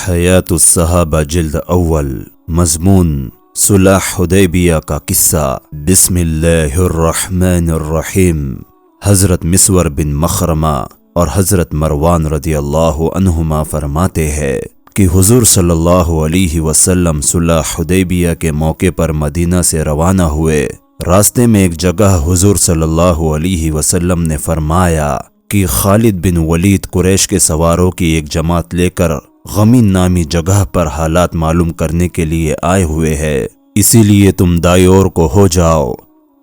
حیات الصحابہ جلد اول مضمون صلح حدیبیہ کا قصہ۔ بسم اللہ الرحمن الرحیم۔ حضرت مسور بن مخرمہ اور حضرت مروان رضی اللہ عنہما فرماتے ہیں کہ حضور صلی اللہ علیہ وسلم صلح حدیبیہ کے موقع پر مدینہ سے روانہ ہوئے۔ راستے میں ایک جگہ حضور صلی اللہ علیہ وسلم نے فرمایا کہ خالد بن ولید قریش کے سواروں کی ایک جماعت لے کر غمین نامی جگہ پر حالات معلوم کرنے کے لیے آئے ہوئے ہیں، اسی لیے تم دائیں اور کو ہو جاؤ۔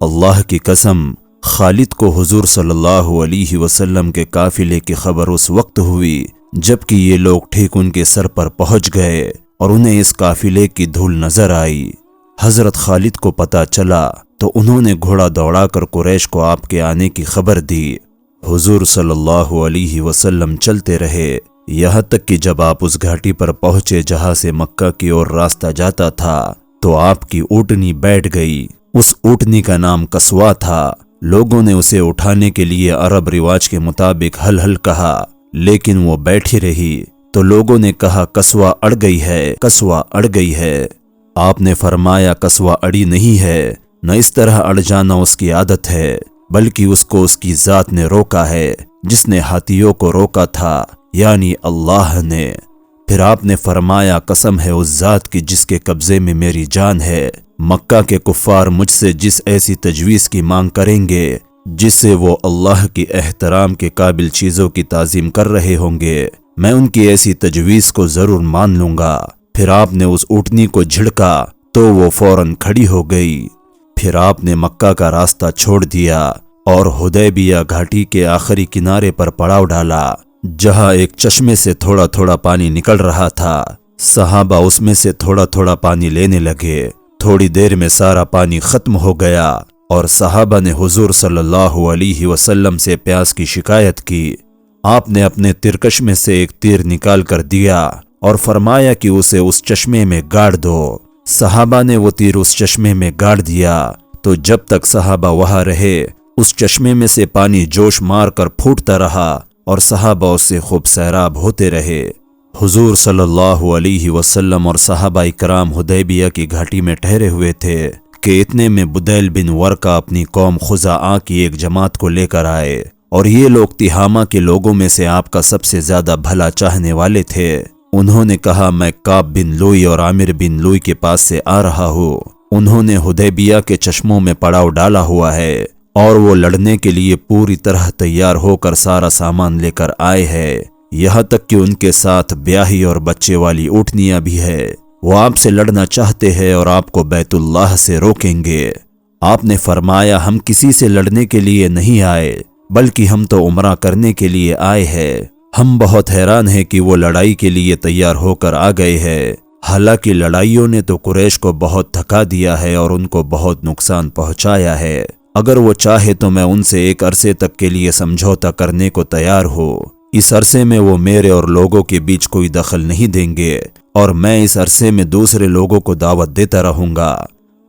اللہ کی قسم، خالد کو حضور صلی اللہ علیہ وسلم کے قافلے کی خبر اس وقت ہوئی جبکہ یہ لوگ ٹھیک ان کے سر پر پہنچ گئے اور انہیں اس قافلے کی دھول نظر آئی۔ حضرت خالد کو پتہ چلا تو انہوں نے گھوڑا دوڑا کر قریش کو آپ کے آنے کی خبر دی۔ حضور صلی اللہ علیہ وسلم چلتے رہے یہاں تک کہ جب آپ اس گھاٹی پر پہنچے جہاں سے مکہ کی اور راستہ جاتا تھا تو آپ کی اونٹنی بیٹھ گئی۔ اس اونٹنی کا نام کسوا تھا۔ لوگوں نے اسے اٹھانے کے لیے عرب رواج کے مطابق ہل ہل کہا، لیکن وہ بیٹھی رہی تو لوگوں نے کہا کسوا اڑ گئی ہے، کسوا اڑ گئی ہے۔ آپ نے فرمایا کسوا اڑی نہیں ہے، نہ اس طرح اڑ جانا اس کی عادت ہے، بلکہ اس کو اس کی ذات نے روکا ہے جس نے ہاتھیوں کو روکا تھا، یعنی اللہ نے۔ پھر آپ نے فرمایا قسم ہے اس ذات کی جس کے قبضے میں میری جان ہے، مکہ کے کفار مجھ سے جس ایسی تجویز کی مانگ کریں گے جس سے وہ اللہ کی احترام کے قابل چیزوں کی تعظیم کر رہے ہوں گے، میں ان کی ایسی تجویز کو ضرور مان لوں گا۔ پھر آپ نے اس اونٹنی کو جھڑکا تو وہ فوراً کھڑی ہو گئی۔ پھر آپ نے مکہ کا راستہ چھوڑ دیا اور حدیبیہ گھاٹی کے آخری کنارے پر پڑاؤ ڈالا جہاں ایک چشمے سے تھوڑا تھوڑا پانی نکل رہا تھا۔ صحابہ اس میں سے تھوڑا تھوڑا پانی لینے لگے۔ تھوڑی دیر میں سارا پانی ختم ہو گیا اور صحابہ نے حضور صلی اللہ علیہ وسلم سے پیاس کی شکایت کی۔ آپ نے اپنے ترکش میں سے ایک تیر نکال کر دیا اور فرمایا کہ اسے اس چشمے میں گاڑ دو۔ صحابہ نے وہ تیر اس چشمے میں گاڑ دیا تو جب تک صحابہ وہاں رہے اس چشمے میں سے پانی جوش مار کر پھوٹتا رہا اور صحابہ اس سے خوب سیراب ہوتے رہے۔ حضور صلی اللہ علیہ وسلم اور صحابہ کرام حدیبیہ کی گھاٹی میں ٹھہرے ہوئے تھے کہ اتنے میں بدیل بن ورقہ اپنی قوم خزاعہ کی ایک جماعت کو لے کر آئے، اور یہ لوگ تہامہ کے لوگوں میں سے آپ کا سب سے زیادہ بھلا چاہنے والے تھے۔ انہوں نے کہا میں کعب بن لوئی اور عامر بن لوئی کے پاس سے آ رہا ہوں۔ انہوں نے حدیبیہ کے چشموں میں پڑاؤ ڈالا ہوا ہے اور وہ لڑنے کے لیے پوری طرح تیار ہو کر سارا سامان لے کر آئے ہیں، یہاں تک کہ ان کے ساتھ بیاہی اور بچے والی اونٹنیاں بھی ہے۔ وہ آپ سے لڑنا چاہتے ہیں اور آپ کو بیت اللہ سے روکیں گے۔ آپ نے فرمایا ہم کسی سے لڑنے کے لیے نہیں آئے بلکہ ہم تو عمرہ کرنے کے لیے آئے ہیں۔ ہم بہت حیران ہیں کہ وہ لڑائی کے لیے تیار ہو کر آ گئے ہیں، حالانکہ لڑائیوں نے تو قریش کو بہت تھکا دیا ہے اور ان کو بہت نقصان پہنچایا ہے۔ اگر وہ چاہے تو میں ان سے ایک عرصے تک کے لیے سمجھوتا کرنے کو تیار ہوں۔ اس عرصے میں وہ میرے اور لوگوں کے بیچ کوئی دخل نہیں دیں گے اور میں اس عرصے میں دوسرے لوگوں کو دعوت دیتا رہوں گا۔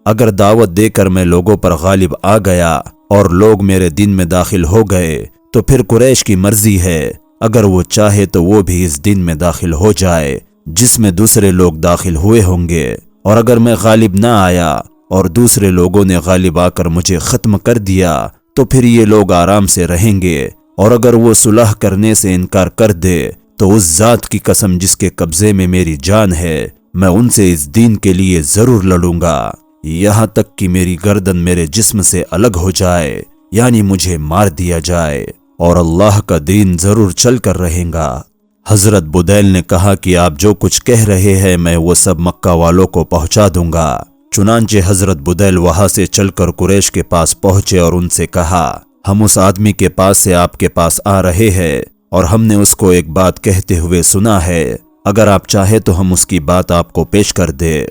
اگر دعوت دے کر میں لوگوں پر غالب آ گیا اور لوگ میرے دین میں داخل ہو گئے تو پھر قریش کی مرضی ہے، اگر وہ چاہے تو وہ بھی اس دین میں داخل ہو جائے جس میں دوسرے لوگ داخل ہوئے ہوں گے، اور اگر میں غالب نہ آیا اور دوسرے لوگوں نے غالب آ کر مجھے ختم کر دیا تو پھر یہ لوگ آرام سے رہیں گے، اور اگر وہ صلح کرنے سے انکار کر دے تو اس ذات کی قسم جس کے قبضے میں میری جان ہے میں ان سے اس دین کے لیے ضرور لڑوں گا یہاں تک کہ میری گردن میرے جسم سے الگ ہو جائے، یعنی مجھے مار دیا جائے، اور اللہ کا دین ضرور چل کر رہے گا۔ حضرت بدیل نے کہا کہ آپ جو کچھ کہہ رہے ہیں میں وہ سب مکہ والوں کو پہنچا دوں گا۔ چنانچہ حضرت بدیل وہاں سے چل کر قریش کے پاس پہنچے اور ان سے کہا ہم اس آدمی کے پاس سے آپ کے پاس آ رہے ہیں اور ہم نے اس کو ایک بات کہتے ہوئے سنا ہے، اگر آپ چاہے تو ہم اس کی بات آپ کو پیش کر دے۔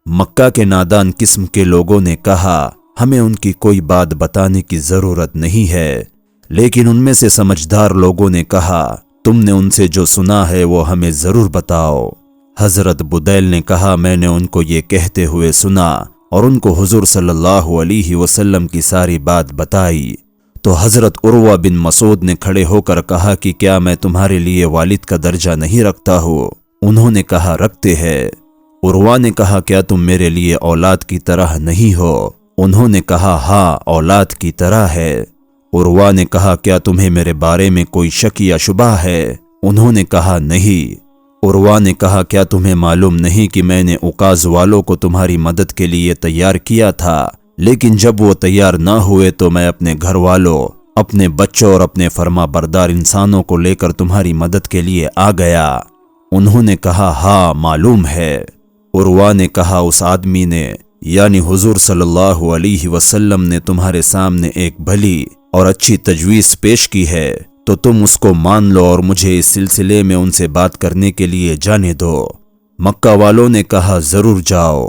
مکہ کے نادان قسم کے لوگوں نے کہا ہمیں ان کی کوئی بات بتانے کی ضرورت نہیں ہے، لیکن ان میں سے سمجھدار لوگوں نے کہا تم نے ان سے جو سنا ہے وہ ہمیں ضرور بتاؤ۔ حضرت بدیل نے کہا میں نے ان کو یہ کہتے ہوئے سنا اور ان کو حضور صلی اللہ علیہ وسلم کی ساری بات بتائی تو حضرت عروہ بن مسعود نے کھڑے ہو کر کہا کہ کیا میں تمہارے لیے والد کا درجہ نہیں رکھتا ہوں؟ انہوں نے کہا رکھتے ہیں۔ عروہ نے کہا کیا تم میرے لیے اولاد کی طرح نہیں ہو؟ انہوں نے کہا ہاں اولاد کی طرح ہے۔ عروہ نے کہا کیا تمہیں میرے بارے میں کوئی شک یا شبہ ہے؟ انہوں نے کہا نہیں۔ عروہ نے کہا کیا تمہیں معلوم نہیں کہ میں نے اوقاز والوں کو تمہاری مدد کے لیے تیار کیا تھا، لیکن جب وہ تیار نہ ہوئے تو میں اپنے گھر والوں، اپنے بچوں اور اپنے فرما بردار انسانوں کو لے کر تمہاری مدد کے لیے آ گیا؟ انہوں نے کہا ہاں معلوم ہے۔ عروہ نے کہا اس آدمی نے یعنی حضور صلی اللہ علیہ وسلم نے تمہارے سامنے ایک بھلی اور اچھی تجویز پیش کی ہے تو تم اس کو مان لو اور مجھے اس سلسلے میں ان سے بات کرنے کے لیے جانے دو۔ مکہ والوں نے کہا ضرور جاؤ۔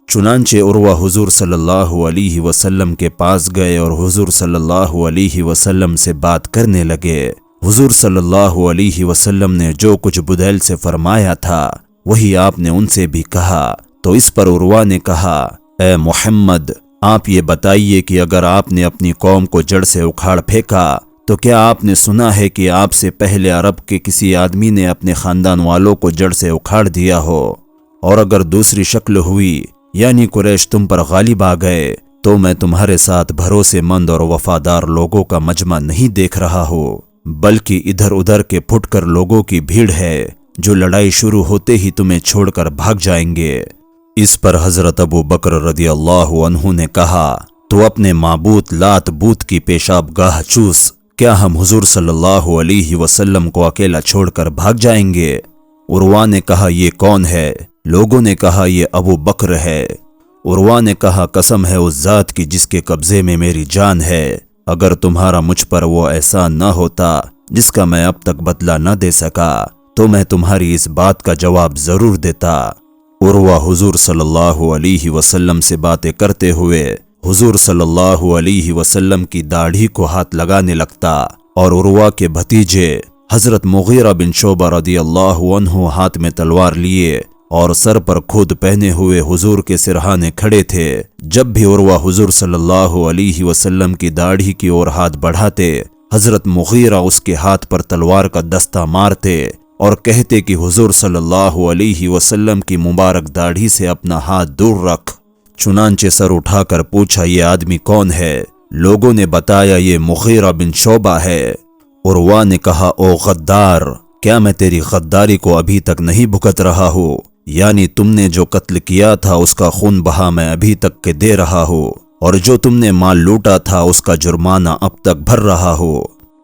چنانچہ عروہ حضور صلی اللہ علیہ وسلم کے پاس گئے اور حضور صلی اللہ علیہ وسلم سے بات کرنے لگے۔ حضور صلی اللہ علیہ وسلم نے جو کچھ بدیل سے فرمایا تھا وہی آپ نے ان سے بھی کہا، تو اس پر عروہ نے کہا اے محمد، آپ یہ بتائیے کہ اگر آپ نے اپنی قوم کو جڑ سے اکھاڑ پھینکا تو کیا آپ نے سنا ہے کہ آپ سے پہلے عرب کے کسی آدمی نے اپنے خاندان والوں کو جڑ سے اکھاڑ دیا ہو؟ اور اگر دوسری شکل ہوئی یعنی قریش تم پر غالب آ گئے تو میں تمہارے ساتھ بھروسے مند اور وفادار لوگوں کا مجمع نہیں دیکھ رہا ہوں، بلکہ ادھر ادھر کے پھٹ کر لوگوں کی بھیڑ ہے جو لڑائی شروع ہوتے ہی تمہیں چھوڑ کر بھاگ جائیں گے۔ اس پر حضرت ابو بکر رضی اللہ عنہ نے کہا تو اپنے معبود لات بوت کی پیشاب گاہ چوس، کیا ہم حضور صلی اللہ علیہ وسلم کو اکیلا چھوڑ کر بھاگ جائیں گے؟ عروہ نے کہا یہ کون ہے؟ لوگوں نے کہا یہ ابو بکر ہے۔ عروہ نے کہا قسم ہے اس ذات کی جس کے قبضے میں میری جان ہے، اگر تمہارا مجھ پر وہ احسان نہ ہوتا جس کا میں اب تک بدلہ نہ دے سکا تو میں تمہاری اس بات کا جواب ضرور دیتا۔ عروہ حضور صلی اللہ علیہ وسلم سے باتیں کرتے ہوئے حضور صلی اللہ علیہ وسلم کی داڑھی کو ہاتھ لگانے لگتا اور عروہ کے بھتیجے حضرت مغیرہ بن شعبہ رضی اللہ عنہ ہاتھ میں تلوار لیے اور سر پر خود پہنے ہوئے حضور کے سرہانے کھڑے تھے۔ جب بھی عروہ حضور صلی اللہ علیہ وسلم کی داڑھی کی اور ہاتھ بڑھاتے، حضرت مغیرہ اس کے ہاتھ پر تلوار کا دستہ مارتے اور کہتے کہ حضور صلی اللہ علیہ وسلم کی مبارک داڑھی سے اپنا ہاتھ دور رکھ۔ چنانچہ سر اٹھا کر پوچھا یہ آدمی کون ہے؟ لوگوں نے بتایا یہ مغیرہ بن شعبہ ہے۔ عروہ نے کہا او غدار، کیا میں تیری غداری کو ابھی تک نہیں بھگت رہا ہوں؟ یعنی تم نے جو قتل کیا تھا اس کا خون بہا میں ابھی تک کے دے رہا ہوں، اور جو تم نے مال لوٹا تھا اس کا جرمانہ اب تک بھر رہا ہوں۔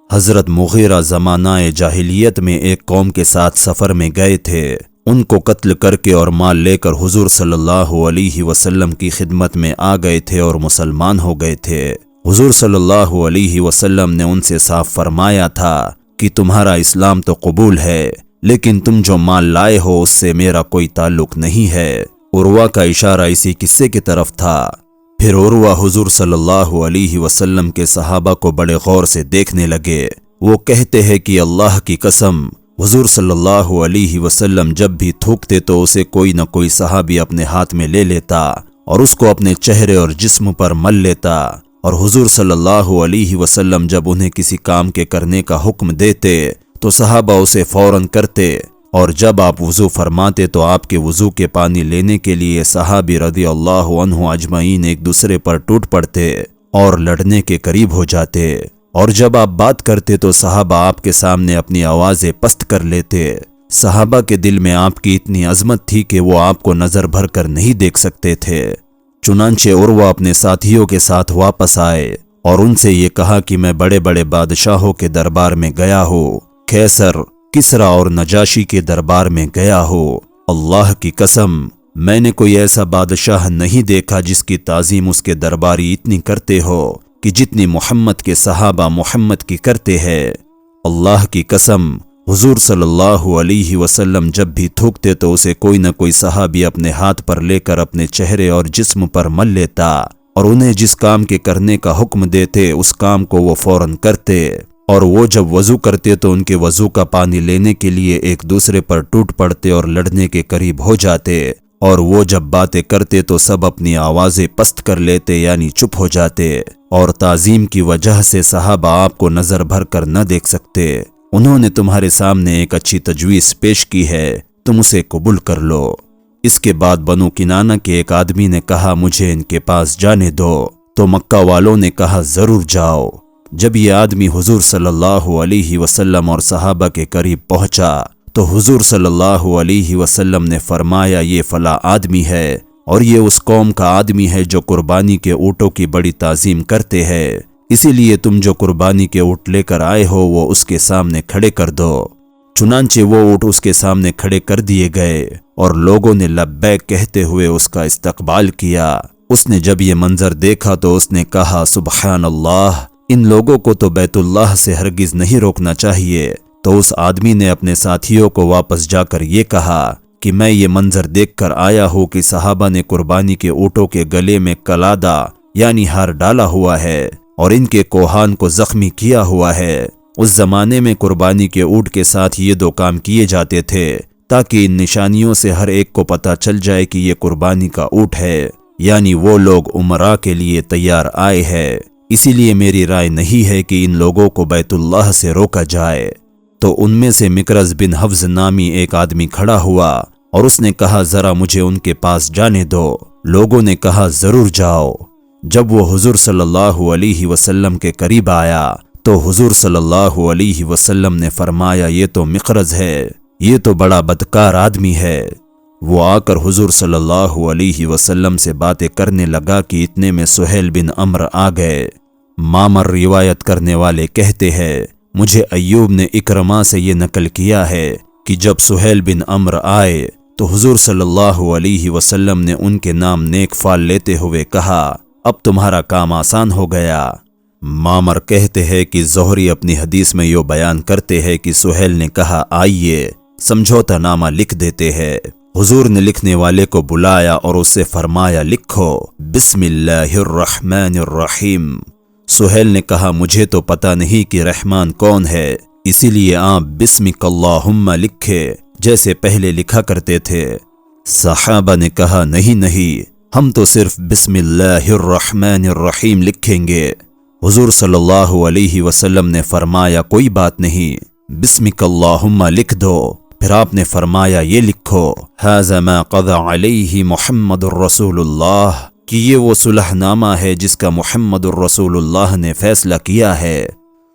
حضرت مغیرہ زمانہ جاہلیت میں ایک قوم کے ساتھ سفر میں گئے تھے، ان کو قتل کر کے اور مال لے کر حضور صلی اللہ علیہ وسلم کی خدمت میں آ گئے تھے اور مسلمان ہو گئے تھے۔ حضور صلی اللہ علیہ وسلم نے ان سے صاف فرمایا تھا کہ تمہارا اسلام تو قبول ہے، لیکن تم جو مال لائے ہو اس سے میرا کوئی تعلق نہیں ہے۔ عروہ کا اشارہ اسی قصے کی طرف تھا۔ پھر عروہ حضور صلی اللہ علیہ وسلم کے صحابہ کو بڑے غور سے دیکھنے لگے۔ وہ کہتے ہیں کہ اللہ کی قسم حضور صلی اللہ علیہ وسلم جب بھی تھوکتے تو اسے کوئی نہ کوئی صحابی اپنے ہاتھ میں لے لیتا اور اس کو اپنے چہرے اور جسم پر مل لیتا، اور حضور صلی اللہ علیہ وسلم جب انہیں کسی کام کے کرنے کا حکم دیتے تو صحابہ اسے فوراً کرتے، اور جب آپ وضو فرماتے تو آپ کے وضو کے پانی لینے کے لیے صحابی رضی اللہ عنہ اجمعین ایک دوسرے پر ٹوٹ پڑتے اور لڑنے کے قریب ہو جاتے، اور جب آپ بات کرتے تو صحابہ آپ کے سامنے اپنی آوازیں پست کر لیتے۔ صحابہ کے دل میں آپ کی اتنی عظمت تھی کہ وہ آپ کو نظر بھر کر نہیں دیکھ سکتے تھے۔ چنانچہ عروہ اپنے ساتھیوں کے ساتھ واپس آئے اور ان سے یہ کہا کہ میں بڑے بڑے بادشاہوں کے دربار میں گیا ہوں، قیصر، کسریٰ اور نجاشی کے دربار میں گیا ہوں، اللہ کی قسم میں نے کوئی ایسا بادشاہ نہیں دیکھا جس کی تعظیم اس کے درباری اتنی کرتے ہو کہ جتنی محمد کے صحابہ محمد کی کرتے ہیں۔ اللہ کی قسم حضور صلی اللہ علیہ وسلم جب بھی تھوکتے تو اسے کوئی نہ کوئی صحابی اپنے ہاتھ پر لے کر اپنے چہرے اور جسم پر مل لیتا، اور انہیں جس کام کے کرنے کا حکم دیتے اس کام کو وہ فوراً کرتے، اور وہ جب وضو کرتے تو ان کے وضو کا پانی لینے کے لیے ایک دوسرے پر ٹوٹ پڑتے اور لڑنے کے قریب ہو جاتے، اور وہ جب باتیں کرتے تو سب اپنی آوازیں پست کر لیتے یعنی چپ ہو جاتے، اور تعظیم کی وجہ سے صحابہ آپ کو نظر بھر کر نہ دیکھ سکتے۔ انہوں نے تمہارے سامنے ایک اچھی تجویز پیش کی ہے तुम उसे कबूल कर लो। इसके बाद बनु किनाना के एक आदमी ने कहा, मुझे इनके पास जाने दो। तो मक्का वालों ने कहा, जरूर जाओ। जब ये आदमी हुजूर सल्लल्लाहु अलैहि वसल्लम और सहाबा के करीब पहुंचा तो हुजूर सल्लल्लाहु अलैहि वसल्लम ने फरमाया, ये फला आदमी है और ये उस कौम का आदमी है जो कुर्बानी के ऊँटों की बड़ी ताजीम करते हैं, इसीलिए तुम जो कुर्बानी के ऊँट लेकर आए हो वो उसके सामने खड़े कर दो। चुनांचे वो ऊँट उसके सामने खड़े कर दिए गए और लोगों ने लब्बैक कहते हुए उसका इस्तकबाल किया। उसने जब ये मंजर देखा तो उसने कहा, सुबहान अल्लाह, इन लोगों को तो बैतुल्लाह से हरगिज नहीं रोकना चाहिए। तो उस आदमी ने अपने साथियों को वापस जाकर ये कहा कि मैं ये मंजर देखकर आया हूँ कि सहाबा ने कुर्बानी के ऊँटों के गले में कलादा यानी हार डाला हुआ है और इनके कोहान को जख्मी किया हुआ है। उस जमाने में कुर्बानी के ऊँट के साथ ये दो काम किए जाते थे ताकि इन निशानियों से हर एक को पता चल जाए कि ये कुर्बानी का ऊँट है, यानी वो लोग उमरा के लिए तैयार आए हैं। इसीलिए मेरी राय नहीं है कि इन लोगों को बैतुल्लाह से रोका जाए। तो उनमें से मिकरज बिन हफ्ज नामी एक आदमी खड़ा हुआ और उसने कहा, जरा मुझे उनके पास जाने दो। लोगों ने कहा, जरूर जाओ। जब वो हुजूर सल्लल्लाहु अलैहि वसल्लम के करीब आया तो हुजूर सल्लल्लाहु अलैहि वसल्लम ने फरमाया, ये तो मिकरज है, ये तो बड़ा बदकार आदमी है। वो आकर हुजूर सल्लल्लाहु अलैहि वसल्लम से बातें करने लगा कि इतने में सुहेल बिन अम्र आ गए। मामर रिवायत करने वाले कहते हैं, मुझे अय्यूब ने इकरमा से ये नकल किया है कि जब सुहेल बिन अम्र आए तो हुजूर सल्लल्लाहु अलैहि वसल्लम ने उनके नाम नेक फाल लेते हुए कहा, अब तुम्हारा काम आसान हो गया। मामर कहते हैं कि ज़ोहरी अपनी हदीस में यो बयान करते हैं कि सुहेल ने कहा, आइए समझौता नामा लिख देते हैं। हुजूर ने लिखने वाले को बुलाया और उससे फरमाया, लिखो बिस्मिल्लाहिर्रहमानिर्रहीम। सुहेल ने कहा, मुझे तो पता नहीं कि रहमान कौन है, इसीलिए आप बिस्मिकल्लाहुम्मा लिखे जैसे पहले लिखा करते थे। सहाबा ने कहा, नहीं नहीं, हम तो सिर्फ बिस्मिल्लाहिर्रहमानिर्रहीम लिखेंगे। हुजूर सल्लल्लाहु अलैहि वसल्लम ने फरमाया, कोई बात नहीं, बिस्मिकल्लाहुम्मा लिख दो। फिर आपने फरमाया, ये लिखो, हाज़ा मा क़ज़ा अलैहि मुहम्मदुर रसूलुल्लाह, कि ये वो सुलहनामा है जिसका मुहम्मदुर रसूलुल्लाह ने फैसला किया है।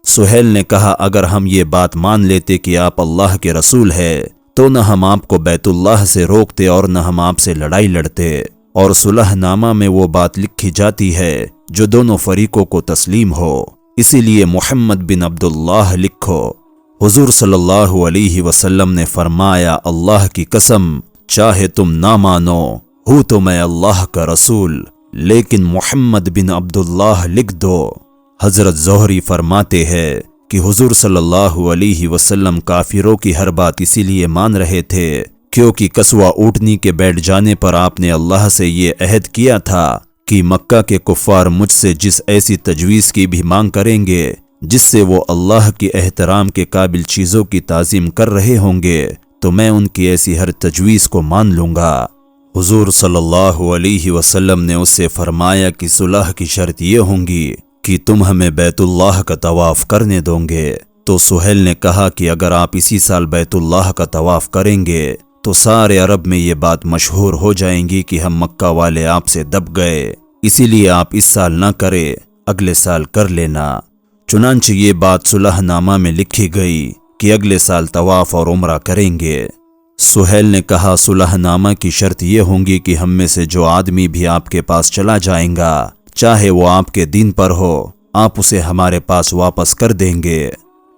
सुहेल ने कहा, अगर हम ये बात मान लेते कि आप अल्लाह के रसूल है तो न हम आपको बैतुल्लाह से रोकते और न हम आपसे लड़ाई लड़ते। और सुलहनामा में वो बात लिखी जाती है जो दोनों फरीकों को तस्लीम हो, इसीलिए मुहम्मद बिन अब्दुल्लाह लिखो। हुजूर सल्लल्लाहु अलैहि वसल्लम ने फरमाया, अल्लाह की कसम, चाहे तुम ना मानो, हूँ तो मैं अल्लाह का रसूल, लेकिन मुहम्मद बिन अब्दुल्लाह लिख दो। हजरत ज़ोहरी फरमाते हैं कि हुजूर सल्लल्लाहु अलैहि वसल्लम काफिरों की हर बात इसीलिए मान रहे थे क्योंकि कस्वा ऊँटनी के बैठ जाने पर आपने अल्लाह से ये अहद किया था कि मक्का के कुफ्फार मुझसे जिस ऐसी तजवीज़ की भी मांग करेंगे जिससे वो अल्लाह की एहतराम के काबिल चीज़ों की ताज़ीम कर रहे होंगे तो मैं उनकी ऐसी हर तजवीज़ को मान लूँगा। हुजूर सल्लल्लाहु अलैहि वसल्लम ने उससे फरमाया कि सुलह की शर्त ये होंगी कि तुम हमें बैतुल्लाह का तवाफ़ करने दोगे। तो सुहेल ने कहा कि अगर आप इसी साल बैतुल्लाह का तवाफ़ करेंगे तो सारे अरब में ये बात मशहूर हो जाएंगी कि हम मक्का वाले आपसे दब गए, इसीलिए आप इस साल ना करें, अगले साल कर लेना। चुनांचे ये बात सुलहनामा में लिखी गई कि अगले साल तवाफ़ और उम्रा करेंगे। सुहेल ने कहा, सुलहनामा की शर्त ये होंगी कि हम में से जो आदमी भी आपके पास चला जाएगा, चाहे वो आपके दीन पर हो, आप उसे हमारे पास वापस कर देंगे।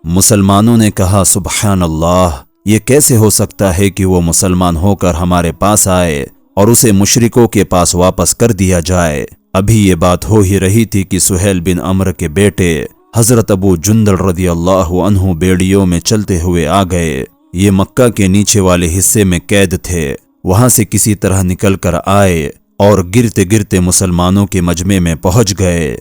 मुसलमानों ने कहा, सुबहान अल्लाह, ये कैसे हो सकता है कि वो मुसलमान होकर हमारे पास आए और उसे मुशरिकों के पास वापस कर दिया जाए। अभी ये बात हो ही रही थी कि सुहेल बिन अम्र के बेटे हजरत अबू जुंदल रदी अल्लाह अन्हु बेड़ियों में चलते हुए आ गए। ये मक्का के नीचे वाले हिस्से में कैद थे, वहां से किसी तरह निकल कर आए और गिरते गिरते मुसलमानों के मजमे में पहुंच गए।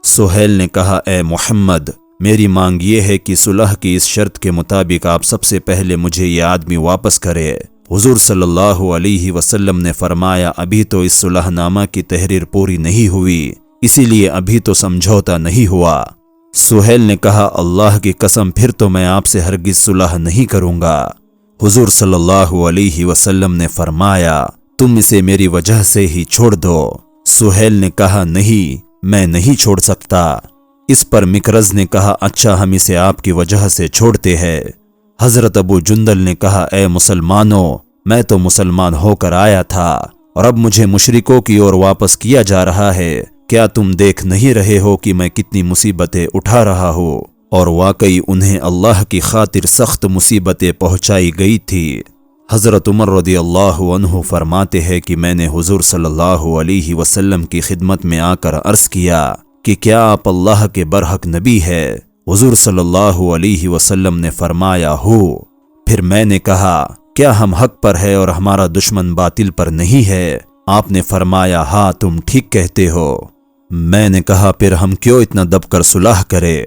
सुहेल ने कहा, ए मोहम्मद, मेरी मांग ये है कि सुलह की इस शर्त के मुताबिक आप सबसे पहले मुझे ये आदमी वापस करे। हुजूर सल्लल्लाहु अलैहि वसल्लम ने फरमाया, अभी तो इस सुलहनामा की तहरीर पूरी नहीं हुई, इसीलिए अभी तो समझौता नहीं हुआ। सुहेल ने कहा, अल्लाह की कसम, फिर तो मैं आपसे हरगिज सुलह नहीं करूंगा। हुजूर सल्लल्लाहु अलैहि वसल्लम ने फरमाया, तुम इसे मेरी वजह से ही छोड़ दो। सुहेल ने कहा, नहीं, मैं नहीं छोड़ सकता। इस पर मिकरज ने कहा, अच्छा, हम इसे आपकी वजह से छोड़ते हैं। हजरत अबू जुंदल ने कहा, ए मुसलमानों, मैं तो मुसलमान होकर आया था और अब मुझे मुशरिकों की ओर वापस किया जा रहा है। क्या तुम देख नहीं रहे हो कि मैं कितनी मुसीबतें उठा रहा हूँ? और वाकई उन्हें अल्लाह की खातिर सख्त मुसीबतें पहुंचाई गई थी। हजरत उमर रदियल्लाहु अन्हु फरमाते हैं कि मैंने हुजूर सल्लल्लाहु अलैहि वसल्लम की खिदमत में आकर अर्ज किया कि क्या आप अल्लाह के बरहक नबी है? हुजूर सल्लल्लाहु अलैहि वसल्लम ने फरमाया, हो। फिर मैंने कहा, क्या हम हक पर है और हमारा दुश्मन बातिल पर नहीं है? आपने फरमाया, हाँ, तुम ठीक कहते हो। मैंने कहा, फिर हम क्यों इतना दबकर सुलह करें?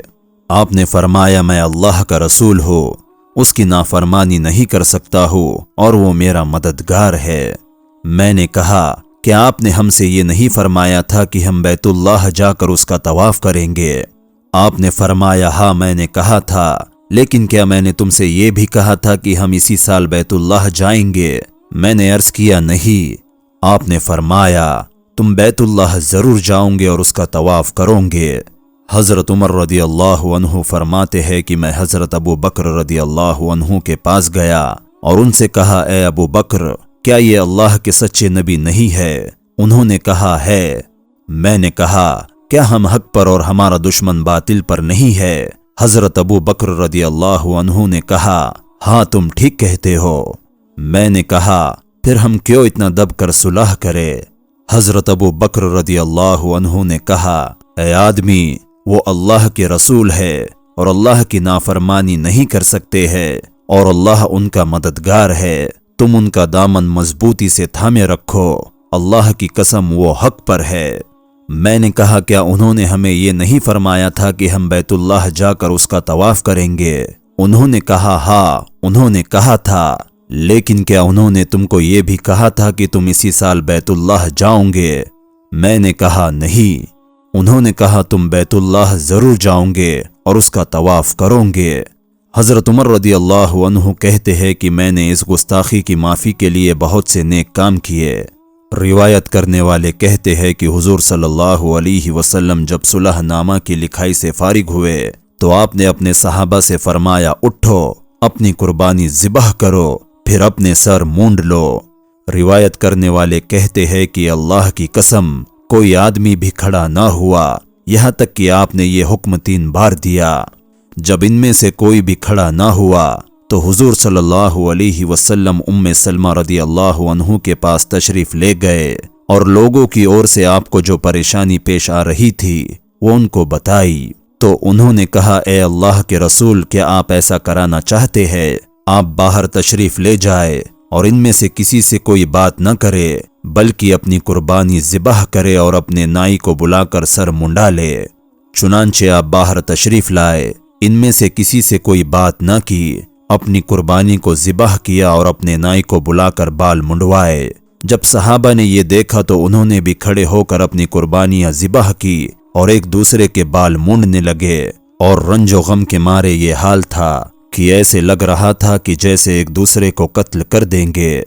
आपने फरमाया, मैं अल्लाह का रसूल हूँ, उसकी नाफरमानी नहीं कर सकता हूँ और वो मेरा मददगार है। मैंने कहा, क्या आपने हमसे ये नहीं फरमाया था कि हम बैतुल्लाह जाकर उसका तवाफ करेंगे? आपने फरमाया, हाँ, मैंने कहा था, लेकिन क्या मैंने तुमसे ये भी कहा था कि हम इसी साल बैतुल्लाह जाएंगे? मैंने अर्ज किया, नहीं। आपने फरमाया, तुम बैतुल्लाह जरूर जाओगे और उसका तवाफ करोगे। हजरत उमर रदियल्लाहु अन्हु फरमाते हैं कि मैं हजरत अबू बकर रदियल्लाहु अन्हु के पास गया और उनसे कहा, ए अबू बकर, क्या ये अल्लाह के सच्चे नबी नहीं है? उन्होंने कहा, है। मैंने कहा, क्या हम हक पर और हमारा दुश्मन बातिल पर नहीं है? हजरत अबू बकर रदियल्लाहु अन्हु ने कहा, हाँ, तुम ठीक कहते हो। मैंने कहा, फिर हम क्यों इतना दबकर सुलह करें? हजरत अबू बकर रदियल्लाहु अन्हु ने कहा, ए आदमी, वो अल्लाह के रसूल है और अल्लाह की नाफरमानी नहीं कर सकते हैं और अल्लाह उनका मददगार है। तुम उनका दामन मजबूती से थामे रखो, अल्लाह की कसम वो हक पर है। मैंने कहा, क्या उन्होंने हमें ये नहीं फरमाया था कि हम बैतुल्लाह जाकर उसका तवाफ करेंगे? उन्होंने कहा, हाँ, उन्होंने कहा था, लेकिन क्या उन्होंने तुमको ये भी कहा था कि तुम इसी साल बैतुल्लाह जाओगे? मैंने कहा, नहीं। उन्होंने कहा, तुम बैतुल्लाह जरूर जाओगे और उसका तवाफ करोगे। हजरत उमर रदियल्लाहु अन्हु कहते हैं कि मैंने इस गुस्ताखी की माफ़ी के लिए बहुत से नेक काम किए। रिवायत करने वाले कहते हैं कि हुजूर सल्लल्लाहु अलैहि वसल्लम जब सुलहनामा की लिखाई से फारिग हुए तो आपने अपने सहाबा से फरमाया, उठो, अपनी कुर्बानी ज़िबह करो, फिर अपने सर मूंड लो। रिवायत करने वाले कहते हैं कि अल्लाह की कसम, कोई आदमी भी खड़ा ना हुआ यहाँ तक कि आपने ये हुक्म 3 बार दिया। जब इनमें से कोई भी खड़ा ना हुआ तो हुजूर सल्लल्लाहु अलैहि वसल्लम उम्मे सलमा रदियल्लाहु अन्हु के पास तशरीफ ले गए और लोगों की ओर से आपको जो परेशानी पेश आ रही थी वो उनको बताई। तो उन्होंने कहा, ए अल्लाह के रसूल, क्या आप ऐसा कराना चाहते हैं? आप बाहर तशरीफ ले जाए और इनमें से किसी से कोई बात न करे, बल्कि अपनी कुर्बानी ज़िबह करे और अपने नाई को बुलाकर सर मुंडा ले। चुनांचे आप बाहर तशरीफ लाए, इनमें से किसी से कोई बात न की, अपनी कुर्बानी को ज़िबह किया और अपने नाई को बुलाकर बाल मुंडवाए। जब सहाबा ने ये देखा तो उन्होंने भी खड़े होकर अपनी कुर्बानियां ज़िबह की और एक दूसरे के बाल मुंडने लगे और रंजो गम के मारे ये हाल था कि ऐसे लग रहा था कि जैसे एक दूसरे को कत्ल कर देंगे।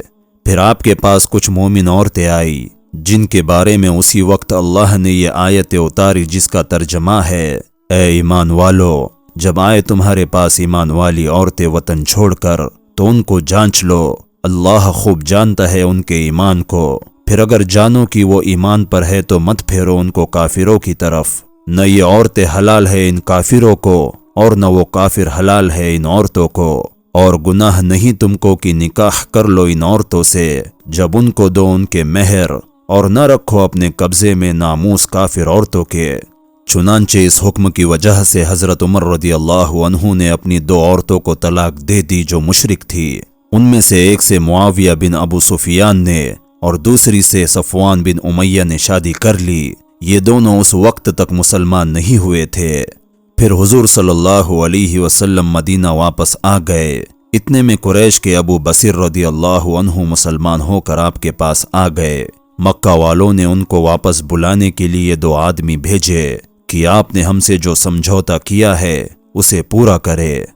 फिर आपके पास कुछ मोमिन औरतें आई जिनके बारे में उसी वक्त अल्लाह ने ये आयतें उतारी जिसका तर्जमा है, ए ईमान वालो, जब आए तुम्हारे पास ईमान वाली औरतें वतन छोड़कर तो उनको जांच लो, अल्लाह खूब जानता है उनके ईमान को। फिर अगर जानो कि वो ईमान पर है तो मत फेरो उनको काफिरों की तरफ। न ये औरतें हलाल है इन काफिरों को और न वो काफिर हलाल है इन औरतों को, और गुनाह नहीं तुमको कि निकाह कर लो इन औरतों से जब उनको दो उनके मेहर, और न रखो अपने कब्जे में नामूस काफिर औरतों के। चुनांचे इस हुक्म की वजह से हजरत उमर रदियल्लाहु अन्हु ने अपनी 2 औरतों को तलाक दे दी जो मुशरिक थी। उनमें से एक से मुआविया बिन अबू सुफियान ने और दूसरी से सफवान बिन उमैया ने शादी कर ली। ये दोनों उस वक्त तक मुसलमान नहीं हुए थे। फिर हुजूर सल्लल्लाहु अलैहि वसल्लम मदीना वापस आ गए। इतने में कुरैश के अबू बसीर रदियल्लाहु अन्हु मुसलमान होकर आपके पास आ गए। मक्का वालों ने उनको वापस बुलाने के लिए 2 आदमी भेजे कि आपने हमसे जो समझौता किया है उसे पूरा करे।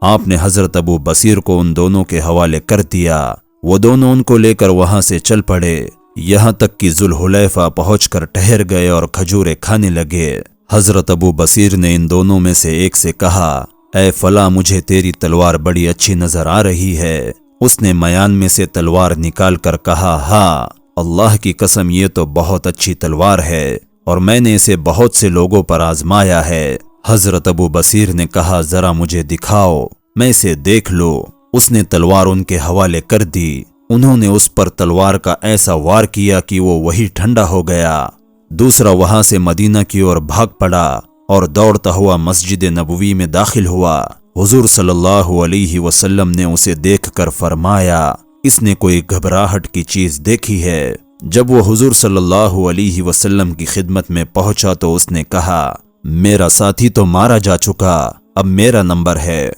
आपने हजरत अबू बसीर को उन दोनों के हवाले कर दिया। वो दोनों उनको लेकर वहां से चल पड़े, यहाँ तक कि जुल्हुलैफा पहुंचकर ठहर गए और खजूरें खाने लगे। हजरत अबू बसीर ने इन दोनों में से एक से कहा, ऐ फला, मुझे तेरी तलवार बड़ी अच्छी नजर आ रही है। उसने मयान में से तलवार निकाल कर कहा, हाँ, अल्लाह की कसम, ये तो बहुत अच्छी तलवार है और मैंने इसे बहुत से लोगों पर आजमाया है। हजरत अबू बसीर ने कहा, जरा मुझे दिखाओ, मैं इसे देख लो। उसने तलवार उनके हवाले कर दी। उन्होंने उस पर तलवार का ऐसा वार किया कि वो वही ठंडा हो गया। दूसरा वहां से मदीना की ओर भाग पड़ा और दौड़ता हुआ मस्जिद नबवी में दाखिल हुआ। हुजूर सल्लल्लाहु अलैहि वसल्लम ने उसे देखकर फरमाया, इसने कोई घबराहट की चीज देखी है। जब वो हुजूर सल्लल्लाहु अलैहि वसल्लम की खिदमत में पहुंचा तो उसने कहा, मेरा साथी तो मारा जा चुका, अब मेरा नंबर है।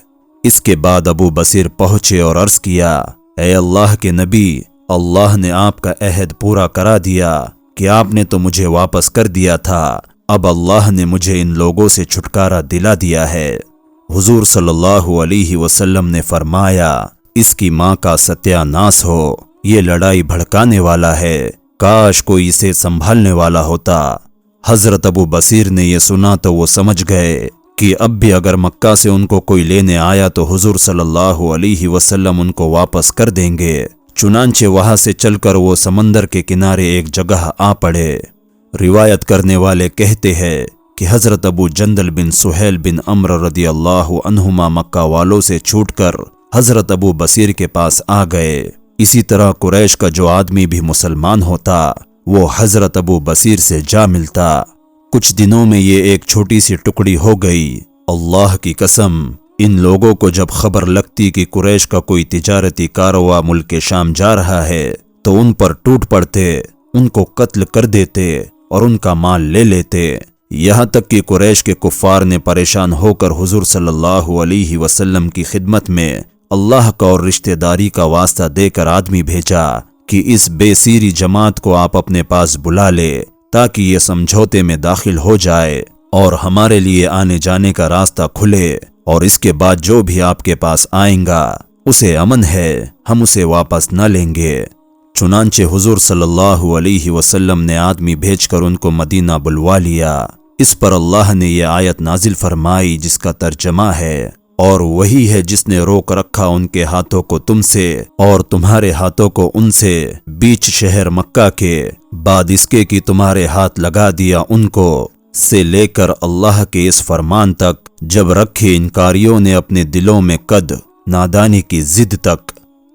इसके बाद अबू बसीर पहुंचे और अर्ज किया, ऐ अल्लाह के नबी, अल्लाह ने आपका अहद पूरा करा दिया कि आपने तो मुझे वापस कर दिया था, अब अल्लाह ने मुझे इन लोगों से छुटकारा दिला दिया है। हुजूर सल्लल्लाहु अलैहि वसल्लम ने फरमाया, इसकी माँ का सत्यानाश हो, ये लड़ाई भड़काने वाला है, काश कोई इसे संभालने वाला होता। हजरत अबू बसीर ने यह सुना तो वो समझ गए कि अब भी अगर मक्का से उनको कोई लेने आया तो हुजूर सल्लल्लाहु अलैहि वसल्लम उनको वापस कर देंगे। चुनांचे वहां से चलकर वो समंदर के किनारे एक जगह आ पड़े। रिवायत करने वाले कहते हैं कि हजरत अबू जंदल बिन सुहेल बिन अम्र रदियल्लाहु अन्हुमा मक्का वालों से छूटकर हजरत अबू बसीर के पास आ गए। इसी तरह कुरैश का जो आदमी भी मुसलमान होता वो हजरत अबू बसीर से जा मिलता। कुछ दिनों में ये एक छोटी सी टुकड़ी हो गई। अल्लाह की कसम, इन लोगों को जब खबर लगती कि कुरैश का कोई तिजारती कारवा मुल्क शाम जा रहा है तो उन पर टूट पड़ते, उनको कत्ल कर देते और उनका माल ले लेते। यहाँ तक कि कुरैश के कुफ्फार ने परेशान होकर हुजूर सल्लल्लाहु अलैहि वसल्लम की खिदमत में अल्लाह का और रिश्तेदारी का वास्ता देकर आदमी भेजा कि इस बेसीरी जमात को आप अपने पास बुला ले ताकि ये समझौते में दाखिल हो जाए और हमारे लिए आने जाने का रास्ता खुले, और इसके बाद जो भी आपके पास आएगा उसे अमन है, हम उसे वापस न लेंगे। चुनांचे हुजूर सल्लल्लाहु अलैहि वसल्लम ने आदमी भेजकर उनको मदीना बुलवा लिया। इस पर अल्लाह ने यह आयत नाजिल फरमाई जिसका तर्जमा है, और वही है जिसने रोक रखा उनके हाथों को तुमसे और तुम्हारे हाथों को उनसे बीच शहर मक्का के, बाद इसके कि तुम्हारे हाथ लगा दिया उनको, से लेकर अल्लाह के इस फरमान तक जब रखे इनकारियों ने अपने दिलों में कद नादानी की जिद तक।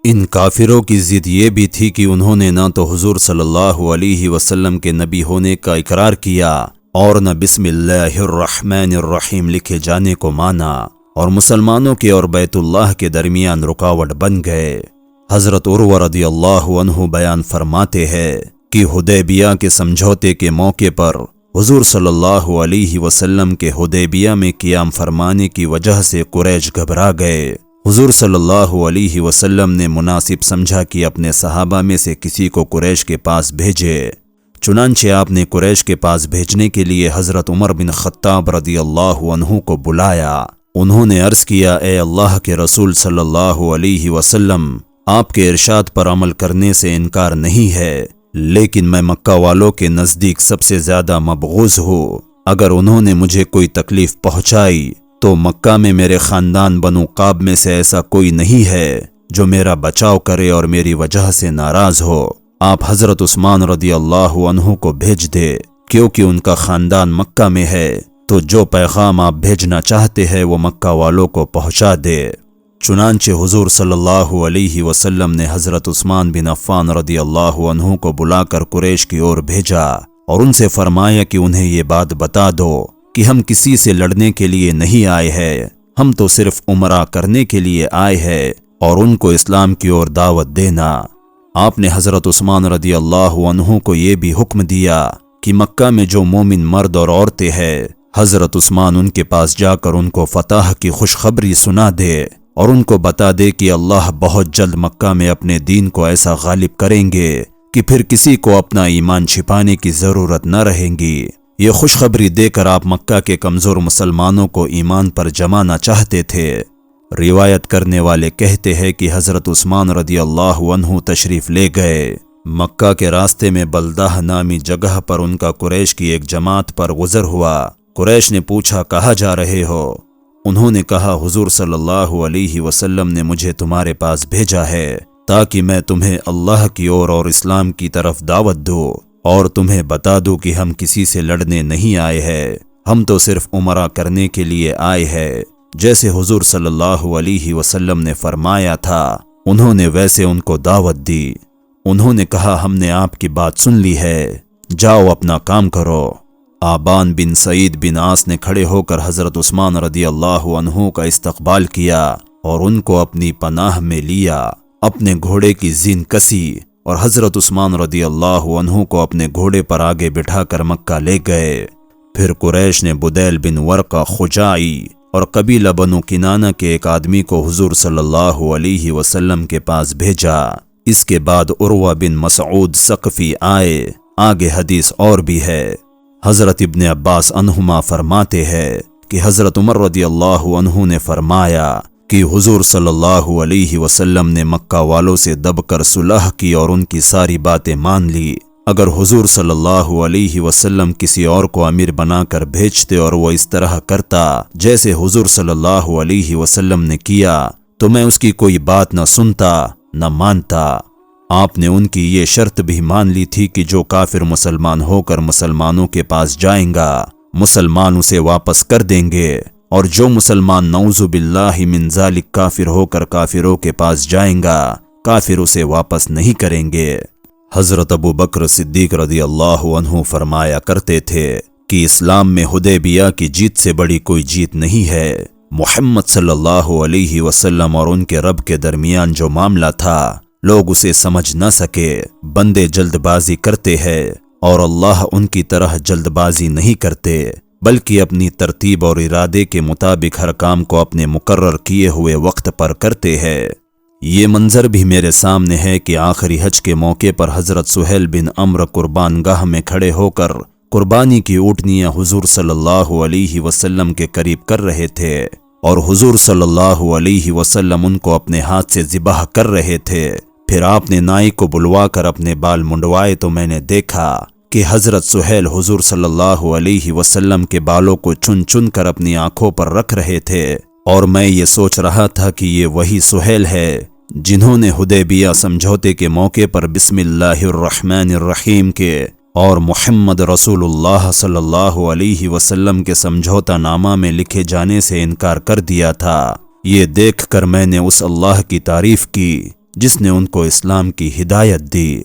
इन काफिरों की जिद ये भी थी कि उन्होंने ना तो हुजूर सल्लल्लाहु अलैहि वसल्लम के नबी होने का इकरार किया और न बिस्मिल्लाहिर्रहमानिर्रहीम लिखे जाने को माना, और मुसलमानों के और बैतुल्लाह के दरमियान रुकावट बन गए। हजरत उर्वा रदियल्लाहु अन्हु बयान फरमाते हैं कि हुदैबिया के समझौते के मौके पर हुजूर सल्लल्लाहु अलैहि वसल्लम के हुदैबिया में क़ियाम फरमाने की वजह से कुरैश घबरा गए। हुजूर सल्लल्लाहु अलैहि वसल्लम ने मुनासिब समझा कि अपने सहाबा में से किसी को कुरैश के पास भेजे। चुनांचे आपने कुरैश के पास भेजने के लिए हजरत उमर बिन खत्ताब रदियल्लाहु अन्हु को बुलाया। उन्होंने अर्ज किया, ए अल्लाह के रसूल सल्लल्लाहु अलैहि वसल्लम, आपके इरशाद पर अमल करने से इनकार नहीं है, लेकिन मैं मक्का वालों के नज़दीक सबसे ज्यादा मबगूज हूँ। अगर उन्होंने मुझे कोई तकलीफ पहुंचाई तो मक्का में मेरे खानदान बनु काब में से ऐसा कोई नहीं है जो मेरा बचाव करे और मेरी वजह से नाराज हो। आप हजरत उस्मान रदियल्लाहु अन्हु को भेज दे, क्योंकि उनका खानदान मक्का में है, तो जो पैगाम आप भेजना चाहते हैं वो मक्का वालों को पहुंचा दे। चुनांचे हुजूर सल्लल्लाहु अलैहि वसल्लम ने हजरत उस्मान बिन अफ़्फ़ान रदियल्लाहु अन्हु को बुलाकर कुरैश की ओर भेजा और उनसे फरमाया कि उन्हें ये बात बता दो कि हम किसी से लड़ने के लिए नहीं आए हैं, हम तो सिर्फ उमरा करने के लिए आए हैं और उनको इस्लाम की ओर दावत देना। आपने हजरत उस्मान रदियल्लाहु अन्हु को ये भी हुक्म दिया कि मक्का में जो मोमिन मर्द और औरतें हैं, हजरत उस्मान उनके पास जाकर उनको फतह की खुशखबरी सुना दे और उनको बता दे कि अल्लाह बहुत जल्द मक्का में अपने दीन को ऐसा गालिब करेंगे कि फिर किसी को अपना ईमान छिपाने की जरूरत न रहेगी। ये खुशखबरी देकर आप मक्का के कमजोर मुसलमानों को ईमान पर जमाना चाहते थे, روایت کرنے والے کہتے ہیں کہ حضرت عثمان رضی اللہ عنہ تشریف لے گئے۔ مکہ کے راستے میں بلدہ نامی جگہ پر ان کا قریش کی ایک جماعت پر گزر ہوا۔ قریش نے پوچھا کہاں جا رہے ہو؟ انہوں نے کہا حضور صلی اللہ علیہ وسلم نے مجھے تمہارے پاس بھیجا ہے تاکہ میں تمہیں اللہ کی اور اسلام کی طرف دعوت دوں اور تمہیں بتا دوں کہ ہم کسی سے لڑنے نہیں آئے ہیں، ہم تو صرف عمرہ کرنے کے لیے آئے ہیں۔ جیسے حضور صلی اللہ علیہ وسلم نے فرمایا تھا انہوں نے ویسے ان کو دعوت دی۔ انہوں نے کہا ہم نے آپ کی بات سن لی ہے، جاؤ اپنا کام کرو۔ آبان بن سعید بن عاص نے کھڑے ہو کر حضرت عثمان رضی اللہ عنہ کا استقبال کیا اور ان کو اپنی پناہ میں لیا، اپنے گھوڑے کی زین کسی اور حضرت عثمان رضی اللہ عنہ کو اپنے گھوڑے پر آگے بٹھا کر مکہ لے گئے۔ پھر قریش نے بدیل بن ورقہ خجاعی اور قبیلہ بنو کنانہ کے ایک آدمی کو حضور صلی اللہ علیہ وسلم کے پاس بھیجا۔ اس کے بعد عروہ بن مسعود ثقفی آئے۔ آگے حدیث اور بھی ہے۔ حضرت ابن عباس عنہما فرماتے ہیں کہ حضرت عمر رضی اللہ عنہ نے فرمایا کہ حضور صلی اللہ علیہ وسلم نے مکہ والوں سے دب کر صلح کی اور ان کی ساری باتیں مان لی۔ اگر حضور صلی اللہ علیہ وسلم کسی اور کو امیر بنا کر بھیجتے اور وہ اس طرح کرتا جیسے حضور صلی اللہ علیہ وسلم نے کیا تو میں اس کی کوئی بات نہ سنتا نہ مانتا۔ آپ نے ان کی یہ شرط بھی مان لی تھی کہ جو کافر مسلمان ہو کر مسلمانوں کے پاس جائیں گا مسلمان اسے واپس کر دیں گے، اور جو مسلمان نعوذ باللہ من ذالک کافر ہو کر کافروں کے پاس جائیں گا کافر اسے واپس نہیں کریں گے۔ حضرت ابو بکر صدیق رضی اللہ عنہ فرمایا کرتے تھے کہ اسلام میں حدیبیہ کی جیت سے بڑی کوئی جیت نہیں ہے۔ محمد صلی اللہ علیہ وسلم اور ان کے رب کے درمیان جو معاملہ تھا لوگ اسے سمجھ نہ سکے، بندے جلد بازی کرتے ہیں اور اللہ ان کی طرح جلد بازی نہیں کرتے بلکہ اپنی ترتیب اور ارادے کے مطابق ہر کام کو اپنے مقرر کیے ہوئے وقت پر کرتے ہیں۔ یہ منظر بھی میرے سامنے ہے کہ آخری حج کے موقع پر حضرت سہیل بن عمرو قربان گاہ میں کھڑے ہو کر قربانی کی اونٹنیاں حضور صلی اللہ علیہ وسلم کے قریب کر رہے تھے اور حضور صلی اللہ علیہ وسلم ان کو اپنے ہاتھ سے ذبح کر رہے تھے۔ پھر آپ نے نائی کو بلوا کر اپنے بال منڈوائے تو میں نے دیکھا کہ حضرت سہیل حضور صلی اللہ علیہ وسلم کے بالوں کو چن چن کر اپنی آنکھوں پر رکھ رہے تھے، اور میں یہ سوچ رہا تھا کہ یہ وہی سہیل ہے جنہوں نے حدیبیہ سمجھوتے کے موقع پر بسم اللہ الرحمن الرحیم کے اور محمد رسول اللہ صلی اللہ علیہ وسلم کے سمجھوتا نامہ میں لکھے جانے سے انکار کر دیا تھا۔ یہ دیکھ کر میں نے اس اللہ کی تعریف کی جس نے ان کو اسلام کی ہدایت دی۔